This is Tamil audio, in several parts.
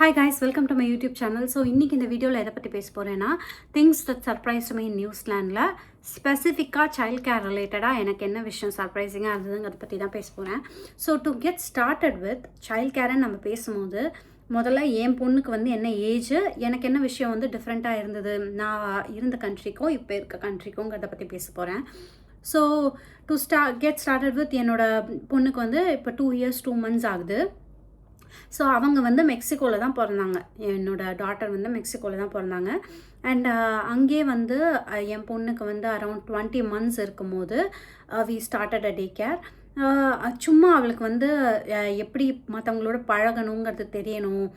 Hi guys, welcome to my YouTube channel. So இன்னைக்கு இந்த வீடியோவில் எதை பற்றி பேச போகிறேன்னா திங்ஸ் தட் சர்ப்ரைஸ்ட் மீ நியூசிலாண்டில் ஸ்பெசிஃபிக்காக சைல்ட் கேர் ரிலேட்டடாக எனக்கு என்ன விஷயம் சர்ப்ரைசிங்காக இருந்ததுங்கிறத பற்றி தான் பேச போகிறேன். So to get started with child கேர்ன்னு நம்ம பேசும்போது முதல்ல என் பொண்ணுக்கு வந்து என்ன ஏஜ், எனக்கு என்ன விஷயம் வந்து டிஃப்ரெண்ட்டாக இருந்தது நான் இருந்த கண்ட்ரிக்கும் இப்போ இருக்க கண்ட்ரிக்குங்கிறத பற்றி பேச போகிறேன். So to get started with என்னோட பொண்ணுக்கு வந்து இப்போ 2 years 2 months ஆகுது. ஸோ அவங்க வந்து மெக்சிகோவில் தான் பிறந்தாங்க. என்னோடய டாட்டர் வந்து மெக்சிகோவில் தான் பிறந்தாங்க. அண்ட் அங்கே வந்து என் பொண்ணுக்கு வந்து அரௌண்ட் 20 months இருக்கும்போது we started a day care. சும்மா அவளுக்கு வந்து எப்படி மற்றவங்களோட பழகணுங்கிறது தெரியணும்,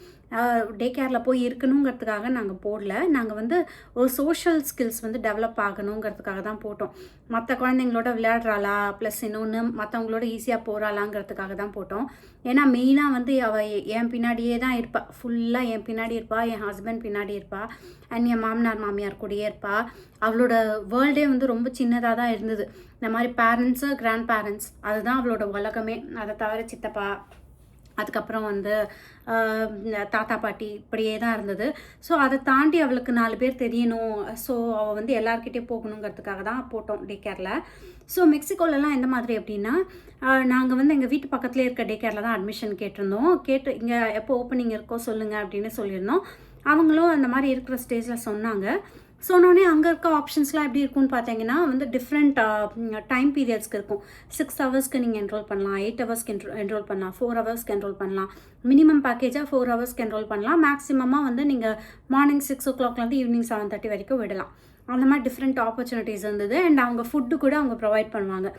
டே கேரில் போய் இருக்கணுங்கிறதுக்காக நாங்கள் போடல. நாங்கள் வந்து ஒரு சோஷியல் ஸ்கில்ஸ் வந்து டெவலப் ஆகணுங்கிறதுக்காக தான் போட்டோம். மற்ற குழந்தைங்களோட விளையாடுறாளா, ப்ளஸ் இன்னொன்று மற்றவங்களோட ஈஸியாக போகிறாளாங்கிறதுக்காக தான் போட்டோம். ஏன்னா மெயினாக வந்து அவள் என் பின்னாடியே தான் இருப்பாள், ஃபுல்லாக என் பின்னாடி இருப்பாள், என் ஹஸ்பண்ட் பின்னாடி இருப்பாள், அண்ட் என் மாமனார் மாமியார் கூடயே இருப்பாள். அவளோட வேர்ல்டே வந்து ரொம்ப சின்னதாக தான் இருந்தது. இந்த மாதிரி பேரண்ட்ஸு, கிராண்ட் பேரண்ட்ஸ் அதுதான் அவளோட உலகமே. அதை தவிர சித்தப்பா, அதுக்கப்புறம் வந்து தாத்தா பாட்டி இப்படியே தான் இருந்தது. ஸோ அதை தாண்டி அவளுக்கு 4 பேர் தெரியணும், ஸோ அவள் வந்து எல்லாருக்கிட்டே போகணுங்கிறதுக்காக தான் போட்டோம் டே கேரில். ஸோ மெக்சிகோலலாம் எந்த மாதிரி அப்படின்னா, நாங்கள் வந்து எங்கள் வீட்டு பக்கத்துலேயே இருக்க டே கேரில் தான் அட்மிஷன் கேட்டிருந்தோம். இங்கே எப்போ ஓப்பனிங் இருக்கோ சொல்லுங்கள் அப்படின்னு சொல்லியிருந்தோம். அவங்களும் அந்த மாதிரி இருக்கிற ஸ்டேஜில் சொன்னாங்க. சொன்னோடனே அங்கே இருக்க ஆப்ஷன்ஸ்லாம் எப்படி இருக்கும்னு பார்த்தீங்கன்னா வந்து டிஃப்ரெண்ட் டைம் பீரியட்ஸ்க்கு இருக்கும். 6 hours நீங்கள் என்ரோல் பண்ணலாம், 8 hours என்ரோல் பண்ணலாம், 4 hours என்ரோல் பண்ணலாம். மினிமம் பேக்கேஜாக 4 hours என்ரோல் பண்ணலாம். மேக்ஸிமமாக வந்து நீங்கள் மார்னிங் 6 o'clockலேருந்து ஈவினிங் 7:30 வரைக்கும் விடலாம். அந்த மாதிரி டிஃப்ரெண்ட் ஆப்பர்ச்சுனிட்டிஸ் இருந்தது. அண்ட் அவங்க ஃபுட்டு கூட அவங்க ப்ரொவைட் பண்ணுவாங்க.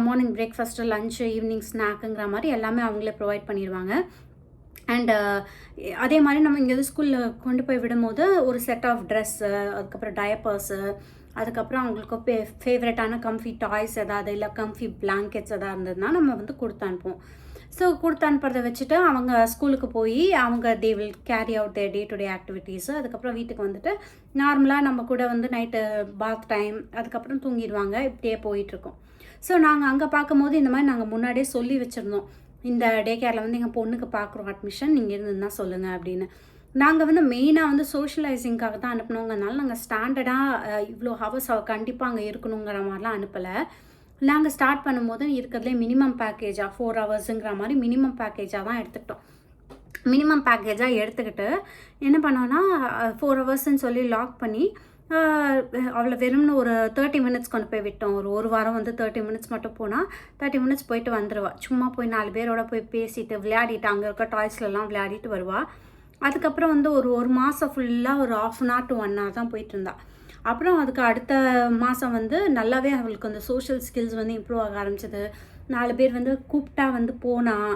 மார்னிங் பிரேக்ஃபாஸ்ட்டு, லஞ்சு, ஈவினிங் ஸ்நாக்குங்கிற மாதிரி எல்லாமே அவங்களே ப்ரொவைட் பண்ணிடுவாங்க. அண்ட் அதே மாதிரி நம்ம இங்கே ஸ்கூலில் கொண்டு போய் விடும்போது ஒரு செட் ஆஃப் ட்ரெஸ்ஸு, அதுக்கப்புறம் டயப்பர்ஸு, அதுக்கப்புறம் அவங்களுக்கு ஃபேவரட்டான கம்ஃபி டாய்ஸ் ஏதாவது, இல்லை கம்ஃபி பிளாங்கெட்ஸ் எதாவது இருந்ததுன்னா நம்ம வந்து கொடுத்து அனுப்புவோம். ஸோ கொடுத்து அனுப்புறதை வச்சுட்டு அவங்க ஸ்கூலுக்கு போய் அவங்க they will carry out their day to day activities. அதுக்கப்புறம் வீட்டுக்கு வந்துட்டு நார்மலாக நம்ம கூட வந்து நைட்டு பாத் டைம், அதுக்கப்புறம் தூங்கிடுவாங்க. இப்படியே போயிட்டுருக்கோம். ஸோ நாங்கள் அங்கே பார்க்கும்போது இந்த மாதிரி நாங்கள் முன்னாடியே சொல்லி வச்சுருந்தோம், இந்த டே கேரில் வந்து எங்கள் பொண்ணுக்கு பார்க்குறோம் அட்மிஷன், நீங்கள் இருந்ததுன்னா சொல்லுங்கள் அப்படின்னு. நாங்கள் வந்து மெயினாக வந்து சோஷியலைசிங்காக தான் அனுப்பினோங்கிறதுனால நாங்கள் ஸ்டாண்டர்டாக இவ்வளோ ஹவர்ஸ் அவள் கண்டிப்பாக அங்கே இருக்கணுங்கிற மாதிரிலாம் அனுப்பலை. நாங்கள் ஸ்டார்ட் பண்ணும்போது இருக்கிறதுலே மினிமம் பேக்கேஜாக 4 hours மாதிரி மினிமம் பேக்கேஜாக தான் எடுத்துக்கிட்டோம். மினிமம் பேக்கேஜாக எடுத்துக்கிட்டு என்ன பண்ணோன்னா 4 hours சொல்லி லாக் பண்ணி அவளை வெறும்னு ஒரு 30 minutes கொண்டு போய் விட்டோம். ஒரு வாரம் வந்து 30 minutes மட்டும் போனால் 30 minutes போயிட்டு வந்துடுவா. சும்மா போய் 4 பேரோட போய் பேசிட்டு விளையாடிட்டு அங்கே இருக்க டாய்ஸ்லலாம் விளையாடிட்டு வருவாள். அதுக்கப்புறம் வந்து ஒரு மாதம் ஃபுல்லாக ஒரு 1/2 hour to 1 hour தான் போயிட்டு இருந்தா. அப்புறம் அதுக்கு அடுத்த மாதம் வந்து நல்லாவே அவளுக்கு அந்த சோஷியல் ஸ்கில்ஸ் வந்து இம்ப்ரூவ் ஆக ஆரம்பிச்சது. 4 பேர் வந்து கூப்பிட்டா வந்து போனால்,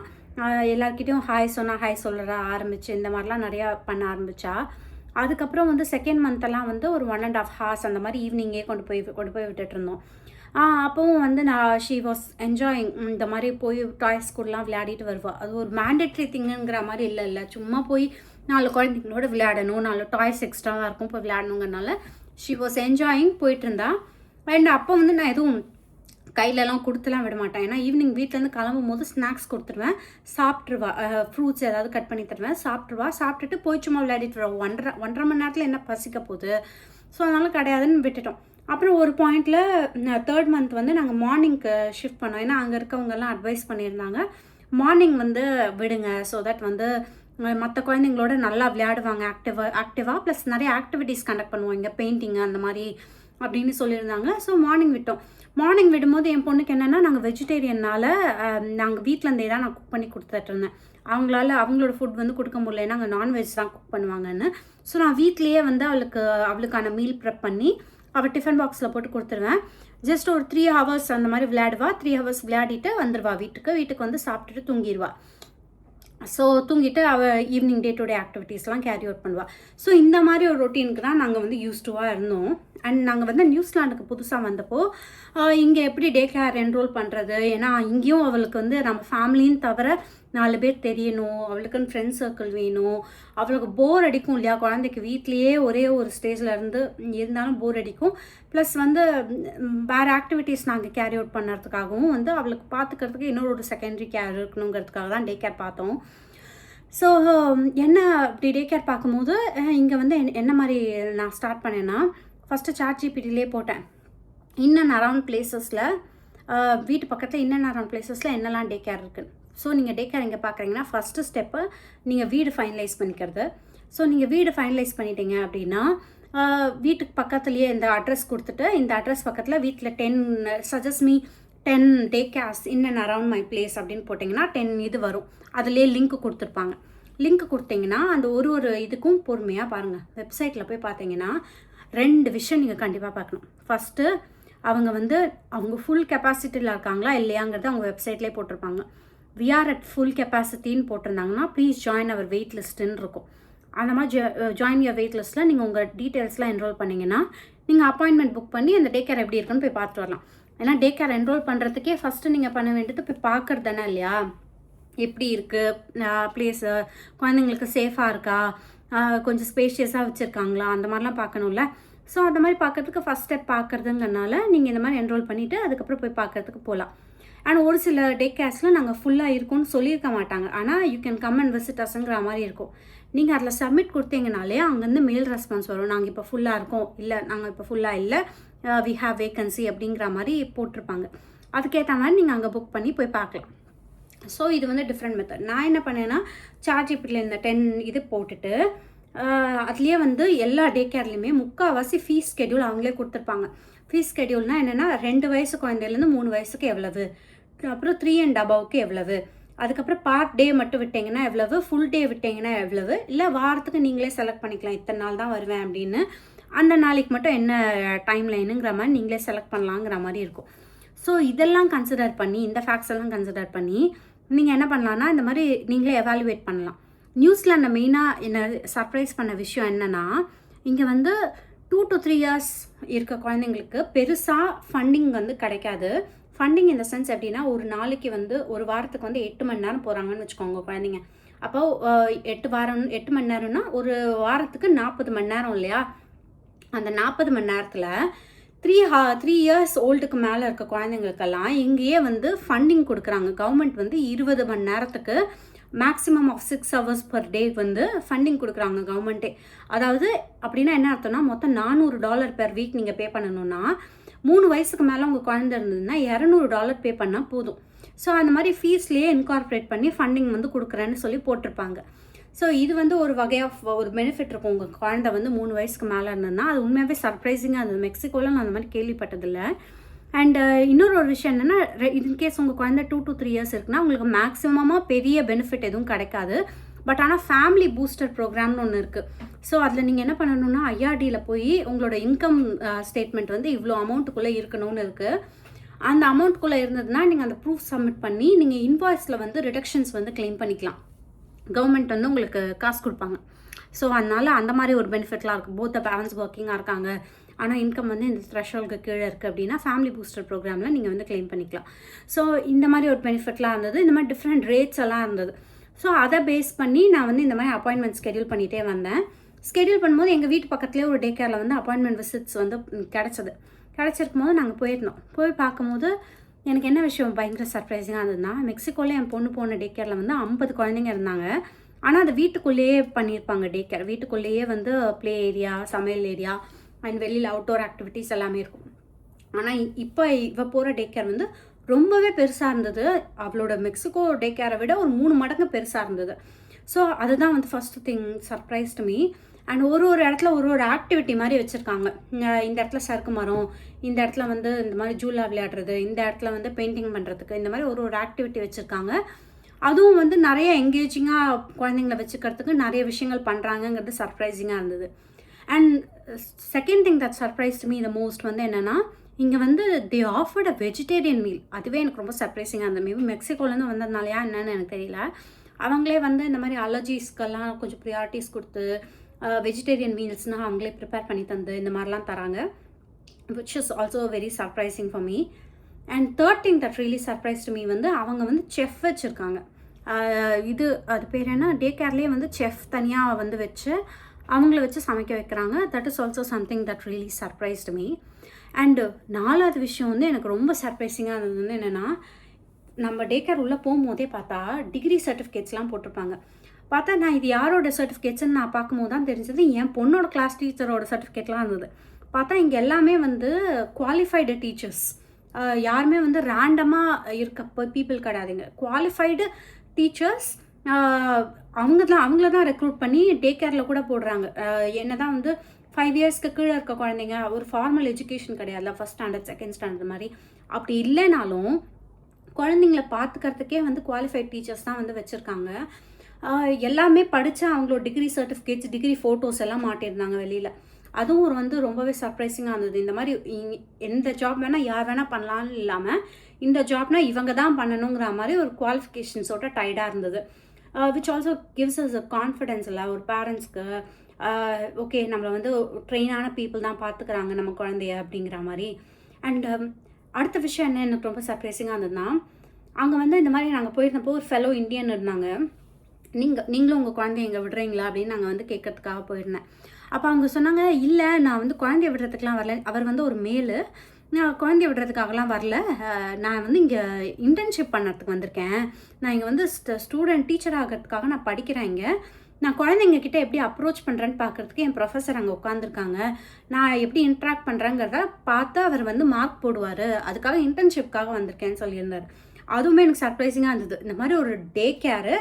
எல்லாருக்கிட்டையும் ஹாய் சொன்னால் ஹாய் சொல்கிற ஆரம்பிச்சு இந்த மாதிரிலாம் நிறையா பண்ண ஆரம்பித்தா. அதுக்கப்புறம் வந்து செகண்ட் மந்த்தெல்லாம் வந்து ஒரு 1.5 hours அந்த மாதிரி ஈவினிங்கே கொண்டு போய் விட்டுட்டு இருந்தோம். அப்போவும் வந்து ஷீ வாஸ் என்ஜாயிங். இந்த மாதிரி போய் டாய்ஸ் கூடலாம் விளையாடிட்டு வருவாள். அது ஒரு மேண்டேட்ரி திங்குங்கிற மாதிரி இல்லை, சும்மா போய் 4 குழந்தைங்களோட விளையாடணும், 4 டாய்ஸ் எக்ஸ்ட்ராவாக இருக்கும் போய் விளையாடணுங்கிறனால ஷீ வாஸ் என்ஜாயிங் போயிட்டு இருந்தா. அண்ட் அப்போ வந்து நான் எதுவும் கையிலலாம் கொடுத்துலாம் விட மாட்டேன். ஏன்னா ஈவினிங் வீட்டிலேருந்து கிளம்பும் போது ஸ்நாக்ஸ் கொடுத்துருவேன், சாப்பிட்ருவா. ஃப்ரூட்ஸ் ஏதாவது கட் பண்ணி தருவேன், சாப்பிட்ருவா. சாப்பிட்டுட்டு போய் சும்மா விளையாடிட்டு வருவா. 1.5 மணி நேரத்தில் என்ன பசிக்க போகுது, ஸோ அதனால் கிடையாதுன்னு விட்டுட்டோம். அப்புறம் ஒரு பாயிண்டில் 3rd month வந்து நாங்கள் மார்னிங்க்கு ஷிஃப்ட் பண்ணோம். ஏன்னா அங்கே இருக்கவங்கெல்லாம் அட்வைஸ் பண்ணியிருந்தாங்க, மார்னிங் வந்து விடுங்க, ஸோ தட் வந்து மற்ற குழந்தைங்களோட நல்லா விளையாடுவாங்க, ஆக்டிவாக ப்ளஸ் நிறைய ஆக்டிவிட்டீஸ் கண்டக்ட் பண்ணுவோம், இங்கே பெயிண்டிங்கு அந்த மாதிரி அப்படின்னு சொல்லியிருந்தாங்க. ஸோ மார்னிங் விட்டோம். மார்னிங் விடும்போது என் பொண்ணுக்கு என்னென்னா, நாங்கள் வெஜிடேரியனால் நாங்கள் வீட்டிலேருந்தே தான் நான் குக் பண்ணி கொடுத்துட்ருந்தேன். அவங்களோட ஃபுட் வந்து கொடுக்க முடியல, ஏன்னா அங்கே நான்வெஜ் தான் குக் பண்ணுவாங்கன்னு. ஸோ நான் வீட்லேயே வந்து அவளுக்கான மீல் ப்ரெப் பண்ணி அவள் டிஃபன் பாக்ஸில் போட்டு கொடுத்துருவேன். ஜஸ்ட் ஒரு 3 hours அந்த மாதிரி விளையாடுவா. 3 hours விளையாடிட்டு வந்துடுவா வீட்டுக்கு வந்து சாப்பிட்டுட்டு தூங்கிடுவா. ஸோ தூங்கிட்டு அவள் ஈவினிங் டே டு டே ஆக்டிவிட்டீஸ்லாம் கேரி அவுட் பண்ணுவாள். ஸோ இந்த மாதிரி ஒரு ரொட்டீனுக்கு தான் நாங்கள் வந்து யூஸ்டுவாக இருந்தோம். அண்ட் நாங்கள் வந்து நியூசிலாண்டுக்கு புதுசாக வந்தப்போ இங்கே எப்படி டே கேர் என்ரோல் பண்ணுறது, ஏன்னா இங்கேயும் அவளுக்கு வந்து நம்ம ஃபேமிலின்னு தவிர 4 பேர் தெரியணும், அவளுக்குன்னு ஃப்ரெண்ட் சர்க்கிள் வேணும். அவளுக்கு போர் அடிக்கும் இல்லையா, குழந்தைக்கு வீட்லேயே ஒரே ஒரு ஸ்டேஜில் இருந்தாலும் போர் அடிக்கும். ப்ளஸ் வந்து வேறு ஆக்டிவிட்டீஸ் நாங்கள் கேரி அவுட் பண்ணுறதுக்காகவும் வந்து அவளுக்கு பார்த்துக்கிறதுக்கு இன்னொரு செகண்டரி கேர் இருக்கணுங்கிறதுக்காக தான் டே கேர் பார்த்தோம். ஸோ என்ன அப்படி டே கேர் பார்க்கும்போது இங்கே வந்து என்ன மாதிரி நான் ஸ்டார்ட் பண்ணேன்னா, ஃபஸ்ட்டு ChatGPTலே போட்டேன். இன் அண்ட் அரவுண்ட் பிளேசஸில் வீட்டு பக்கத்தில் இன் அண்ட் அரவுண்ட் பிளேசஸில் என்னெல்லாம் டே கேர் இருக்குன்னு. ஸோ நீங்கள் டே கேர் எங்கே பார்க்குறீங்கன்னா, ஃபஸ்ட்டு ஸ்டெப்பு நீங்கள் வீடு ஃபைனலைஸ் பண்ணிக்கிறது. ஸோ நீங்கள் வீடு ஃபைனலைஸ் பண்ணிட்டீங்க அப்படின்னா, வீட்டுக்கு பக்கத்துலேயே இந்த அட்ரஸ் கொடுத்துட்டு, இந்த அட்ரஸ் பக்கத்தில் வீட்டில் 10 day cares in and around my place அப்படின்னு போட்டிங்கன்னா 10 இது வரும். அதுலேயே லிங்க் கொடுத்துருப்பாங்க. லிங்க் கொடுத்தீங்கன்னா அந்த ஒரு இதுக்கும் பொறுமையாக பாருங்கள். வெப்சைட்டில் போய் பார்த்தீங்கன்னா 2 விஷயம் நீங்கள் கண்டிப்பாக பார்க்கணும். ஃபஸ்ட்டு அவங்க ஃபுல் கெப்பாசிட்டியில் இருக்காங்களா இல்லையாங்கிறது அவங்க வெப்சைட்லேயே போட்டிருப்பாங்க. வி ஆர் அட் ஃபுல் கெப்பாசிட்டின்னு போட்டிருந்தாங்கன்னா ப்ளீஸ் ஜாயின் அவர் வெயிட் லிஸ்ட்டுன்னு இருக்கும். அந்த மாதிரி ஜாயின் யுவர் வெயிட் லிஸ்ட்டில் நீங்கள் உங்கள் டீட்டெயில்ஸ்லாம் என்ரோல் பண்ணிங்கன்னா நீங்கள் அப்பாயின்மெண்ட் புக் பண்ணி அந்த டே கேர் எப்படி இருக்குன்னு போய் பார்த்துட்டு வரலாம். ஏன்னா டே கேர் என்ரோல் பண்ணுறதுக்கே ஃபஸ்ட்டு நீங்கள் பண்ண வேண்டியது போய் பார்க்குறது தானே இல்லையா, எப்படி இருக்குது பிளேஸு, குழந்தைங்களுக்கு சேஃபாக இருக்கா, கொஞ்சம் ஸ்பேஷியஸாக வச்சுருக்காங்களா, அந்த மாதிரிலாம் பார்க்கணும்ல. ஸோ அந்த மாதிரி பார்க்குறதுக்கு ஃபஸ்ட் ஸ்டெப் பார்க்குறதுங்கிறனால நீங்கள் இந்த மாதிரி என்ரோல் பண்ணிவிட்டு அதுக்கப்புறம் போய் பார்க்குறதுக்கு போகலாம். அண்ட் ஒரு சில டே கேர்ஸில் நாங்கள் ஃபுல்லாக இருக்கும்னு சொல்லியிருக்க மாட்டாங்க, ஆனால் you can come and visit அஸ்ங்கிற மாதிரி இருக்கும். நீங்கள் அதில் சப்மிட் கொடுத்தீங்கனாலே அங்கேருந்து மெயில் ரெஸ்பான்ஸ் வரும். நாங்கள் இப்போ ஃபுல்லாக இருக்கோம், இல்லை நாங்கள் இப்போ ஃபுல்லாக இல்லை, வி ஹாவ் வேக்கன்சி அப்படிங்கிற மாதிரி போட்டிருப்பாங்க. அதுக்கேற்ற மாதிரி நீங்கள் அங்கே புக் பண்ணி போய் பார்க்கலாம். ஸோ இது வந்து டிஃப்ரெண்ட் மெத்தட். நான் என்ன பண்ணேன்னா, ChatGPTல இந்த 10 இது போட்டுட்டு அதுலேயே வந்து எல்லா டே கேர்லேயுமே முக்கால்வாசி ஃபீஸ் ஸ்கெடியூல் அவங்களே கொடுத்துருப்பாங்க. ஃபீஸ் ஸ்கெடியூல்னால் என்னென்னா 2 வயசு குழந்தையிலேருந்து 3 வயசுக்கு எவ்வளவு, அப்புறம் 3 and above எவ்வளவு, அதுக்கப்புறம் பார்ட் டே மட்டும் விட்டிங்கன்னா எவ்வளவு, ஃபுல் டே விட்டிங்கன்னா எவ்வளவு, இல்லை வாரத்துக்கு நீங்களே செலக்ட் பண்ணிக்கலாம் இத்தனை நாள் தான் வருவேன் அப்படின்னு, அந்த நாளைக்கு மட்டும் என்ன டைம் லைனுங்கிற மாதிரி நீங்களே செலக்ட் பண்ணலாங்கிற மாதிரி இருக்கும். ஸோ இதெல்லாம் கன்சிடர் பண்ணி, இந்த ஃபேக்ட்ஸ் எல்லாம் கன்சிடர் பண்ணி நீங்கள் என்ன பண்ணலான்னா இந்த மாதிரி நீங்களே எவாலுவேட் பண்ணலாம். நியூசிலாண்டில் மெயினாக என்ன சர்ப்ரைஸ் பண்ண விஷயம் என்னென்னா, இங்கே வந்து 2 to 3 years இருக்க குழந்தைங்களுக்கு பெருசாக ஃபண்டிங் வந்து கிடைக்காது. ஃபண்டிங் இந்த சென்ஸ் எப்படின்னா, ஒரு நாளைக்கு வந்து ஒரு வாரத்துக்கு வந்து 8 மணி நேரம் போகிறாங்கன்னு வச்சுக்கோங்க குழந்தைங்க. அப்போ 8 மணி நேரம்னா ஒரு வாரத்துக்கு 40 மணி நேரம் இல்லையா. அந்த 40 மணி நேரத்தில் 3 years ஓல்டுக்கு மேலே இருக்க குழந்தைங்களுக்கெல்லாம் இங்கேயே வந்து ஃபண்டிங் கொடுக்குறாங்க. கவர்மெண்ட் வந்து 20 மணி நேரத்துக்கு maximum of 6 hours per day வந்து ஃபண்டிங் கொடுக்குறாங்க கவர்மெண்ட்டே. அதாவது அப்படின்னா என்ன அர்த்தம்னா, மொத்தம் $400 per week நீங்கள் பே பண்ணணும்னா, 3 வயசுக்கு மேலே உங்கள் குழந்தை இருந்ததுன்னா $200 பே பண்ணால் போதும். ஸோ அந்த மாதிரி ஃபீஸ்லேயே இன்கார்பரேட் பண்ணி ஃபண்டிங் வந்து கொடுக்குறேன்னு சொல்லி போட்டிருப்பாங்க. ஸோ இது வந்து ஒரு வகை ஆஃப் ஒரு பெனிஃபிட் இருக்கும். உங்கள் குழந்தை வந்து 3 வயசுக்கு மேலே இருந்ததுன்னா அது உண்மையாகவே சர்ப்ரைசிங்காக இருந்தது. மெக்சிகோவில் நான் அந்த மாதிரி கேள்விப்பட்டதில்லை. அண்ட் இன்னொரு விஷயம் என்னென்னா, இன்கேஸ் உங்கள் குழந்தை 2 to 3 years இருக்குன்னா உங்களுக்கு மேக்ஸிமமாக பெரிய பெனிஃபிட் எதுவும் கிடைக்காது. பட் ஆனால் ஃபேமிலி பூஸ்டர் ப்ரோக்ராம்னு ஒன்று இருக்குது. ஸோ அதில் நீங்கள் என்ன பண்ணணும்னா, ஐஆர்டியில் போய் உங்களோட இன்கம் ஸ்டேட்மெண்ட் வந்து இவ்வளோ அமௌண்ட்டுக்குள்ளே இருக்கணும்னு இருக்குது. அந்த அமௌண்ட்டுக்குள்ளே இருந்ததுன்னா நீங்கள் அந்த ப்ரூஃப் சப்மிட் பண்ணி நீங்கள் இன்வாய்ஸில் வந்து ரிடக்ஷன்ஸ் வந்து கிளைம் பண்ணிக்கலாம். கவர்மெண்ட் வந்து உங்களுக்கு காசு கொடுப்பாங்க. ஸோ அதனால் அந்த மாதிரி ஒரு பெனிஃபிட்லாம் இருக்குது. போத் த பேரண்ட்ஸ் ஒர்க்கிங்காக இருக்காங்க, ஆனால் இன்கம் வந்து இந்த த்ரெஷோல்டுக்கு கீழே இருக்குது அப்படின்னா ஃபேமிலி பூஸ்டர் ப்ரோக்ராமில் நீங்கள் வந்து கிளைம் பண்ணிக்கலாம். ஸோ இந்த மாதிரி ஒரு பெனிஃபிட்லாம் இருந்தது. இந்த மாதிரி டிஃப்ரெண்ட் ரேட்ஸ் எல்லாம் இருந்தது. ஸோ அதை பேஸ் பண்ணி நான் வந்து இந்த மாதிரி அப்பாயின்மெண்ட் ஸ்கெடியூல் பண்ணிகிட்டே வந்தேன். ஸ்கெடியூல் பண்ணும்போது எங்கள் வீட்டு பக்கத்துலேயே ஒரு டே கேரில் வந்து அப்பாயின்மெண்ட் விசிட்ஸ் வந்து கிடச்சிருக்கும் போது நாங்கள் போயிருந்தோம். போய் பார்க்கும்போது எனக்கு என்ன விஷயம் பயங்கர சர்ப்ரைசிங்காக இருந்ததுன்னா, மெக்சிகோவில் என் பொண்ணு போன டே கேரில் வந்து 50 குழந்தைங்க இருந்தாங்க. ஆனால் அது வீட்டுக்குள்ளேயே பண்ணியிருப்பாங்க டே கேர். வீட்டுக்குள்ளேயே வந்து ப்ளே ஏரியா, சமையல் ஏரியா அண்ட் வெளியில் அவுட்டோர் ஆக்டிவிட்டீஸ் எல்லாமே இருக்கும். ஆனால் இப்போ இவ போகிற டே கேர் வந்து ரொம்பவே பெருசாக இருந்தது. அவளோட மெக்சிகோ டே கேரை விட ஒரு 3 மடங்கு பெருசாக இருந்தது. ஸோ அதுதான் வந்து first thing surprised me. And ஒரு இடத்துல ஒரு ஆக்டிவிட்டி மாதிரி வச்சுருக்காங்க. இந்த இடத்துல சறுக்கு மரம், இந்த இடத்துல வந்து இந்த மாதிரி ஜூலா விளையாடுறது, இந்த இடத்துல வந்து பெயிண்டிங் பண்ணுறதுக்கு, இந்த மாதிரி ஒரு ஆக்டிவிட்டி வச்சுருக்காங்க. அதுவும் வந்து நிறைய என்கேஜிங்காக குழந்தைங்கள வச்சுக்கிறதுக்கு நிறைய விஷயங்கள் பண்ணுறாங்கங்கிறது சர்ப்ரைசிங்காக இருந்தது. And second thing that surprised me the most வந்து என்னென்னா, இங்கே வந்து தே ஆஃபர்ட் அ வெஜிடேரியன் மீல். அதுவே எனக்கு ரொம்ப சர்ப்ரைசிங்காக இருந்தது. மேபி மெக்சிகோலேருந்து வந்ததுனாலையா என்னன்னு எனக்கு தெரியல. அவங்களே வந்து இந்த மாதிரி அலர்ஜிஸ்க்கெல்லாம் கொஞ்சம் ப்ரியாரிட்டிஸ் கொடுத்து வெஜிடேரியன் மீல்ஸ்னால் அவங்களே ப்ரிப்பேர் பண்ணி தந்து இந்த மாதிரிலாம் தராங்க, which is also very surprising for me. And third thing that really surprised me வந்து அவங்க வந்து செஃப் வச்சுருக்காங்க. அது பேர் என்ன, டே கேர்லேயே வந்து செஃப் தனியாக வந்து வச்சு அவங்கள வச்சு சமைக்க வைக்கிறாங்க. That is also something that really surprised me. And 4வது விஷயம் வந்து எனக்கு ரொம்ப சர்ப்ரைசிங்காக இருந்தது வந்து என்னென்னா, நம்ம டே கேர் உள்ளே போகும்போதே பார்த்தா டிகிரி சர்டிஃபிகேட்ஸ்லாம் போட்டிருப்பாங்க. பார்த்தா நான் இது யாரோட சர்டிஃபிகேட்ஸ்ன்னு நான் பார்க்கும்போது தான் தெரிஞ்சது என் பொண்ணோட கிளாஸ் டீச்சரோட சர்டிஃபிகேட்லாம் இருந்தது. பார்த்தா இங்கே எல்லாமே வந்து குவாலிஃபைடு டீச்சர்ஸ், யாருமே வந்து ரேண்டமாக இருக்க பீப்புள் கிடையாதுங்க. குவாலிஃபைடு டீச்சர்ஸ் அவங்கள தான் ரெக்ரூட் பண்ணி டே கேரில் கூட போடுறாங்க. என்ன தான் வந்து 5 இயர்ஸ்க்கு கீழே இருக்க குழந்தைங்க, ஒரு ஃபார்மல் எஜுகேஷன் கிடையாதுல, ஃபஸ்ட் ஸ்டாண்டர்ட் செகண்ட் ஸ்டாண்டர்ட் மாதிரி அப்படி இல்லைனாலும் குழந்தைங்கள பார்த்துக்கிறதுக்கே வந்து குவாலிஃபைட் டீச்சர்ஸ் தான் வந்து வச்சுருக்காங்க. எல்லாமே படித்து அவங்களோட டிகிரி சர்டிஃபிகேட்ஸ், டிகிரி ஃபோட்டோஸ் எல்லாம் மாட்டியிருந்தாங்க வெளியில். அதுவும் ஒரு வந்து ரொம்பவே சர்ப்ரைசிங்காக இருந்தது. இந்த மாதிரி எந்த ஜாப் வேணால் யார் வேணால் பண்ணலான்னு இல்லாமல் இந்த ஜாப்னால் இவங்க தான் பண்ணணுங்கிற மாதிரி ஒரு குவாலிஃபிகேஷன்ஸோட டைடாக இருந்தது. Which also gives us a confidence இல்லை ஒரு பேரண்ட்ஸ்க்கு. ஓகே, நம்மளை வந்து ட்ரெயினான பீப்புள் தான் பார்த்துக்கிறாங்க நம்ம குழந்தைய அப்படிங்கிற மாதிரி. அண்ட் அடுத்த விஷயம் என்ன எனக்கு ரொம்ப சர்ப்ரைசிங்காக இருந்ததுன்னா, அங்கே வந்து இந்த மாதிரி நாங்கள் போயிருந்தப்போ ஒரு ஃபெலோ இந்தியன் இருந்தாங்க. நீங்களும் உங்கள் குழந்தைய இங்கே விடுறீங்களா அப்படின்னு நாங்கள் வந்து கேட்கறதுக்காக போயிருந்தேன். அப்போ அவங்க சொன்னாங்க, இல்லை நான் வந்து குழந்தைய விடுறதுக்கெலாம் வரல. அவர் வந்து ஒரு மேலு, நான் குழந்தைய விடுறதுக்காகலாம் வரல, நான் வந்து இங்கே இன்டர்ன்ஷிப் பண்ணுறதுக்கு வந்திருக்கேன். நான் இங்கே வந்து ஸ்டூடெண்ட் டீச்சர் ஆகிறதுக்காக நான் படிக்கிறேன். இங்கே நான் குழந்தைங்க கிட்டே எப்படி அப்ரோச் பண்ணுறேன்னு பார்க்குறதுக்கு என் ப்ரொஃபஸர் அங்கே உட்காந்துருக்காங்க. நான் எப்படி இன்ட்ராக்ட் பண்ணுறேங்கிறத பார்த்து அவர் வந்து மார்க் போடுவார், அதுக்காக இன்டர்ன்ஷிப்காக வந்திருக்கேன்னு சொல்லியிருந்தார். அதுவுமே எனக்கு சர்ப்ரைசிங்காக இருந்தது. இந்த மாதிரி ஒரு டே கேரு,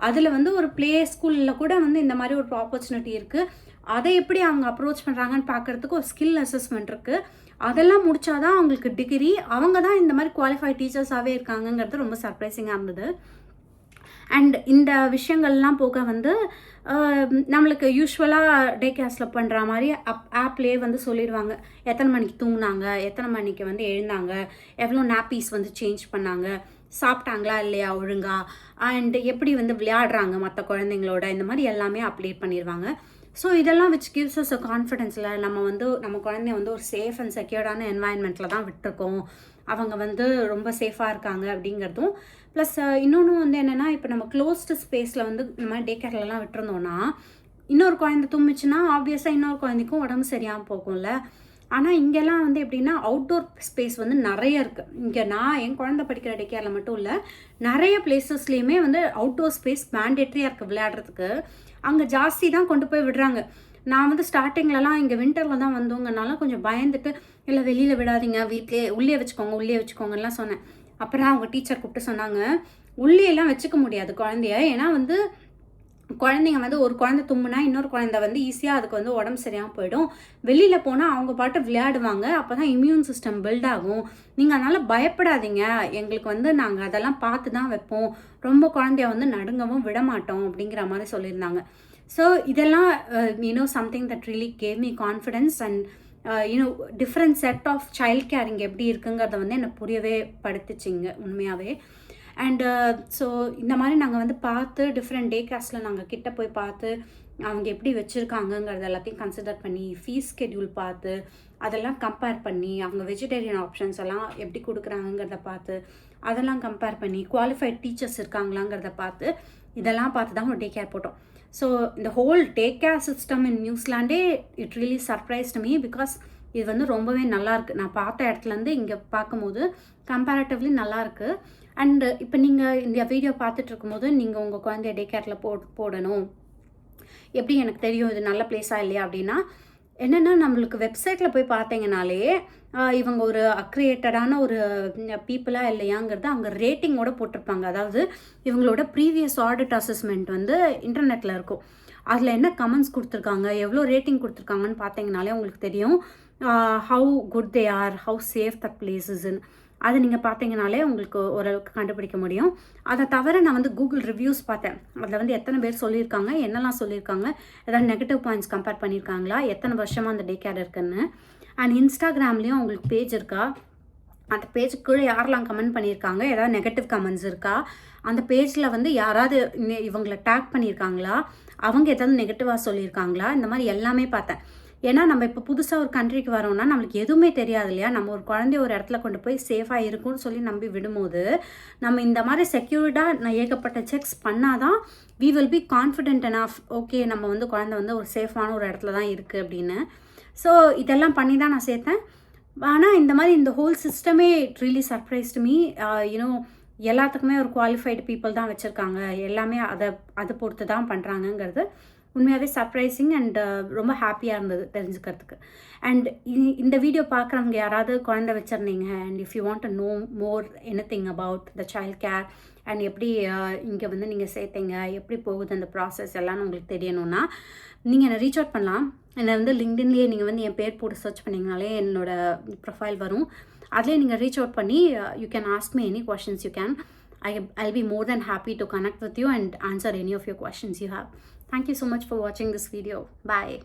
அதில் வந்து ஒரு ப்ளே ஸ்கூலில் கூட வந்து இந்த மாதிரி ஒரு ஆப்பர்ச்சுனிட்டி இருக்குது. அதை எப்படி அவங்க அப்ரோச் பண்ணுறாங்கன்னு பார்க்குறதுக்கு ஒரு ஸ்கில் அசஸ்மெண்ட் இருக்குது. அதெல்லாம் முடித்தாதான் அவங்களுக்கு டிகிரி. அவங்க தான் இந்த மாதிரி குவாலிஃபைட் டீச்சர்ஸாகவே இருக்காங்கங்கிறது ரொம்ப சர்ப்ரைசிங்காக இருந்தது. அண்ட் இந்த விஷயங்கள்லாம் போக வந்து நம்மளுக்கு யூஸ்வலாக டே கேர்ஸில் பண்ணுற மாதிரி ஆப்லேயே வந்து சொல்லிடுவாங்க எத்தனை மணிக்கு தூங்கினாங்க, எத்தனை மணிக்கு வந்து எழுந்தாங்க, எவ்வளோ நாப்பீஸ் வந்து சேஞ்ச் பண்ணாங்க, சாப்பிட்டாங்களா இல்லையா ஒழுங்கா, அண்ட் எப்படி வந்து விளையாடுறாங்க மற்ற குழந்தைங்களோட, இந்த மாதிரி எல்லாமே அப்டேட் பண்ணிடுவாங்க. ஸோ இதெல்லாம் விச் கிவ்ஸ் அஸ் அ கான்ஃபிடென்ஸில் நம்ம குழந்தைய வந்து ஒரு சேஃப் அண்ட் செக்யூர்டான என்வாயன்மெண்ட்டில் தான் விட்டுருக்கோம், அவங்க வந்து ரொம்ப சேஃபாக இருக்காங்க அப்படிங்கிறதும். ப்ளஸ் இன்னொன்று வந்து என்னென்னா, இப்போ நம்ம க்ளோஸ்டு ஸ்பேஸில் வந்து இந்த மாதிரி டே கேர்லலாம் விட்டுருந்தோன்னா இன்னொரு குழந்தை தும்மிச்சுன்னா ஆப்வியஸாக இன்னொரு குழந்தைக்கும் உடம்பு சரியாமல் போகும்ல. ஆனால் இங்கெல்லாம் வந்து எப்படின்னா அவுட்டோர் ஸ்பேஸ் வந்து நிறைய இருக்குது. இங்கே நான் என் குழந்தை படிக்கிற டே கேரில் மட்டும் இல்லை, நிறைய பிளேசஸ்லேயுமே வந்து அவுட்டோர் ஸ்பேஸ் மேண்டேட்ரியாக இருக்குது விளையாடுறதுக்கு. அங்கே ஜாஸ்தி தான் கொண்டு போய் விடுறாங்க. நான் வந்து ஸ்டார்டிங்லலாம் இங்கே வின்டரில் தான் வந்தோங்கனால கொஞ்சம் பயந்துட்டு, இல்லை வெளியில் விடாதீங்க, வீட்டிலே உள்ளே வச்சுக்கோங்கலாம் சொன்னேன். அப்புறம் அவங்க டீச்சர் கூப்பிட்டு சொன்னாங்க, உள்ளேயெல்லாம் வச்சுக்க முடியாது குழந்தைய, ஏன்னா வந்து குழந்தைங்க வந்து ஒரு குழந்தை தும்முனா இன்னொரு குழந்தை வந்து ஈஸியாக அதுக்கு வந்து உடம்பு சரியாக போயிடும். வெளியில் போனால் அவங்க பாட்டு விளையாடுவாங்க, அப்போ தான் இம்யூன் சிஸ்டம் பில்ட் ஆகும். நீங்கள் அதனால் பயப்படாதீங்க, எங்களுக்கு வந்து நாங்கள் அதெல்லாம் பார்த்து தான் வைப்போம், ரொம்ப குழந்தைய வந்து நடுங்கவும் விட மாட்டோம் அப்படிங்கிற மாதிரி சொல்லியிருந்தாங்க. ஸோ இதெல்லாம் something that really gave me confidence and different set of child care இங்கே எப்படி இருக்குங்கிறத வந்து என்னை புரியவே படுத்துச்சிங்க உண்மையாகவே. அண்டு ஸோ இந்த மாதிரி நாங்கள் வந்து பார்த்து டிஃப்ரெண்ட் டே கேர்ஸில் நாங்கள் கிட்ட போய் பார்த்து அவங்க எப்படி வச்சுருக்காங்கங்கிறது எல்லாத்தையும் கன்சிடர் பண்ணி, ஃபீஸ் ஸ்கெட்யூல் பார்த்து அதெல்லாம் கம்பேர் பண்ணி, அவங்க வெஜிடேரியன் ஆப்ஷன்ஸ் எல்லாம் எப்படி கொடுக்குறாங்கிறத பார்த்து அதெல்லாம் கம்பேர் பண்ணி, குவாலிஃபைட் டீச்சர்ஸ் இருக்காங்களாங்கிறத பார்த்து இதெல்லாம் பார்த்து தான் ஒரு டே கேர் போட்டோம். ஸோ இந்த whole day care system in நியூசிலாண்டே it really surprised me, because இது வந்து ரொம்பவே நல்லாயிருக்கு. நான் பார்த்த இடத்துலேருந்து இங்கே பார்க்கும்போது கம்பேரட்டிவ்லி நல்லாயிருக்கு. அண்டு இப்போ நீங்கள் இந்த வீடியோ பார்த்துட்டு இருக்கும்போது நீங்கள் உங்கள் குழந்தைய டே கேரில் போடணும், எப்படி எனக்கு தெரியும் இது நல்ல பிளேஸாக இல்லையா அப்படின்னா, என்னென்னா நம்மளுக்கு வெப்சைட்டில் போய் பார்த்தீங்கனாலே இவங்க ஒரு அக்ரியேட்டடான ஒரு பீப்புளாக இல்லையாங்கிறது அவங்க ரேட்டிங்கோடு போட்டிருப்பாங்க. அதாவது இவங்களோட ப்ரீவியஸ் ஆடிட் அசஸ்மெண்ட் வந்து இன்டர்நெட்டில் இருக்கும். அதில் என்ன கமெண்ட்ஸ் கொடுத்துருக்காங்க, எவ்வளோ ரேட்டிங் கொடுத்துருக்காங்கன்னு பார்த்தீங்கனாலே உங்களுக்கு தெரியும் how good they are, how safe that பிளேஸஸ்ன்னு. அதை நீங்கள் பார்த்தீங்கனாலே உங்களுக்கு ஓரளவுக்கு கண்டுபிடிக்க முடியும். அதை தவிர நான் வந்து கூகுள் ரிவ்யூஸ் பார்த்தேன். அதில் வந்து எத்தனை பேர் சொல்லியிருக்காங்க, என்னெல்லாம் சொல்லியிருக்காங்க, ஏதாவது நெகட்டிவ் பாயிண்ட்ஸ் கம்பேர் பண்ணியிருக்காங்களா, எத்தனை வருஷமாக அந்த டே கேர் இருக்குன்னு. அண்ட் இன்ஸ்டாகிராம்லேயும் உங்களுக்கு பேஜ் இருக்கா, அந்த பேஜுக்கு கீழே யாரெல்லாம் கமெண்ட் பண்ணியிருக்காங்க, ஏதாவது நெகட்டிவ் கமெண்ட்ஸ் இருக்கா, அந்த பேஜில் வந்து யாராவது இவங்களை டேக் பண்ணியிருக்காங்களா, அவங்க ஏதாவது நெகட்டிவாக சொல்லியிருக்காங்களா, இந்த மாதிரி எல்லாமே பார்த்தேன். ஏன்னா நம்ம இப்போ புதுசாக ஒரு கண்ட்ரிக்கு வரோம்னா நம்மளுக்கு எதுவுமே தெரியாது இல்லையா. நம்ம ஒரு குழந்தைய ஒரு இடத்துல கொண்டு போய் சேஃபாக இருக்கும்னு சொல்லி நம்பி விடும்போது நம்ம இந்த மாதிரி செக்யூர்டாக ஏகப்பட்ட செக்ஸ் பண்ணால் தான் we will be confident enough, okay நம்ம வந்து குழந்தை வந்து ஒரு சேஃபான ஒரு இடத்துல தான் இருக்குது அப்படின்னு. ஸோ இதெல்லாம் பண்ணி தான் நான் சேர்த்தேன். ஆனால் இந்த மாதிரி இந்த ஹோல் சிஸ்டமே இட் ரியலி சர்ப்ரைஸ்டு மீ. எல்லாத்துக்குமே ஒரு குவாலிஃபைடு பீப்புள் தான் வச்சுருக்காங்க, எல்லாமே அதை பொறுத்து தான் பண்ணுறாங்கங்கிறது உண்மையாகவே சர்ப்ரைசிங் அண்ட் ரொம்ப ஹாப்பியாக இருந்தது தெரிஞ்சுக்கிறதுக்கு. அண்ட் இந்த வீடியோ பார்க்குறவங்க யாராவது குழந்தை வச்சுருந்தீங்க and if you want to know more anything about the child care and எப்படி இங்கே வந்து நீங்கள் சேர்த்தீங்க, எப்படி போகுது அந்த ப்ராசஸ் எல்லாம் உங்களுக்கு தெரியணும்னா நீங்கள் என்னை ரீச் அவுட் பண்ணலாம். என்னை வந்து லிங்க்டின்லேயே நீங்கள் வந்து என் பேர் போட்டு சர்ச் பண்ணிங்கனாலே என்னோடய ப்ரொஃபைல் வரும். அதிலே நீங்கள் ரீச் அவுட் பண்ணி you can ask me any questions you can. I'll be more than happy to connect with you and answer any of your questions you have. Thank you so much for watching this video. Bye.